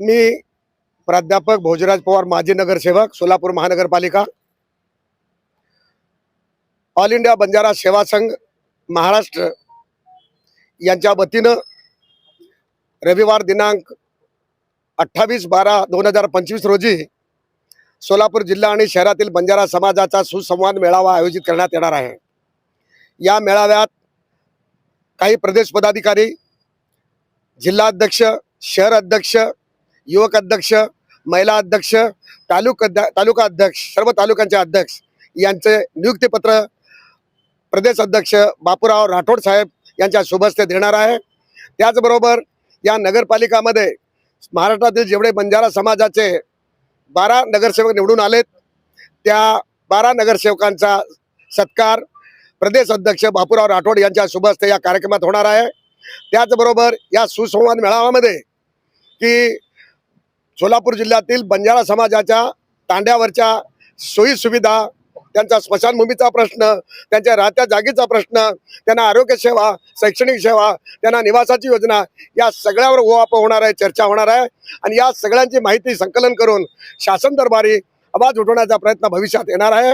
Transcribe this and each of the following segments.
मी प्राध्यापक भोजराज पवार, माजी नगरसेवक, सोलापूर महानगरपालिका, ऑल इंडिया बंजारा सेवा संघ महाराष्ट्र यांच्या वतीनं रविवार दिनांक 28/12/2025 रोजी सोलापूर जिल्हा आणि शहरातील बंजारा समाजाचा सुसंवाद मेळावा आयोजित करण्यात येणार आहे। या मेळाव्यात काही प्रदेश पदाधिकारी, जिल्हाध्यक्ष, शहर अध्यक्ष, युवक अध्यक्ष, महिला अध्यक्ष, तालुका अध्यक्ष, सर्व तालुक्यांचे अध्यक्ष यांचे नियुक्तीपत्र प्रदेश अध्यक्ष बापूराव राठोड साहेब यांच्या शुभ हस्ते देणार आहे। त्याचबरोबर या नगरपालिकामध्ये महाराष्ट्रातील जेवढे बंजारा समाजाचे 12 नगरसेवक निवडून आलेत त्या 12 नगरसेवकांचा सत्कार प्रदेश अध्यक्ष बापूराव राठोड यांच्या शुभ हस्ते या कार्यक्रमात होणार आहे। त्याचबरोबर या सुसंवाद मेळाव्यामध्ये की सोलापूर जिल्ह्यातील बंजारा समाजाच्या तांड्यावरच्या सोयी सुविधा, त्यांचा स्मशानभूमीचा प्रश्न, त्यांच्या राहत्या जागेचा प्रश्न, त्यांना आरोग्य सेवा, शैक्षणिक सेवा, त्यांना निवासाची योजना, या सगळ्यावर उहापोह होणार आहे, चर्चा होणार आहे। आणि या सगळ्यांची माहिती संकलन करून शासन दरबारी आवाज उठवण्याचा प्रयत्न भविष्यात येणार आहे।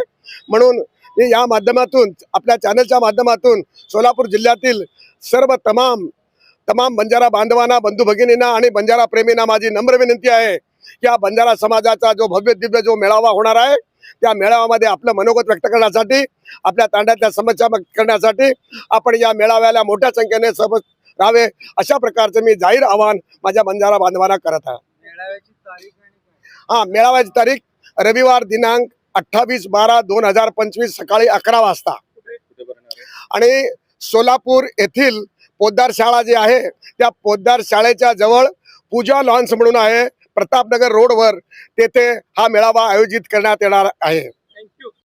म्हणून मी या माध्यमातून, आपल्या चॅनलच्या माध्यमातून सोलापूर जिल्ह्यातील सर्व तमाम बंजारा बांधवांना, बंधू भगिनींना आणि बंजारा प्रेमींना माझी नम्र विनंती आहे की या बंजारा समाजाचा जो भव्य दिव्य जो मेळावा होणार आहे त्या मेळाव्यामध्ये आपलं मनोगत व्यक्त करण्यासाठी, आपल्या तांड्यातल्या समस्या करण्यासाठी आपण या मेळाव्याला मोठ्या संख्येने सहभाग राहावे, अशा प्रकारचं मी जाहीर आवाहन माझ्या बंजारा बांधवांना करत आहे। मेळाव्याची तारीख रविवार दिनांक 28/12/2025 सकाळी 11 वाजता आणि सोलापूर येथील पोद्दार शाळा जी आहे त्या पोद्दार शाळेच्या जवळ पूजा लॉन्स म्हणून आहे, प्रतापनगर रोडवर, तेथे हा मेळावा आयोजित करण्यात येणार आहे।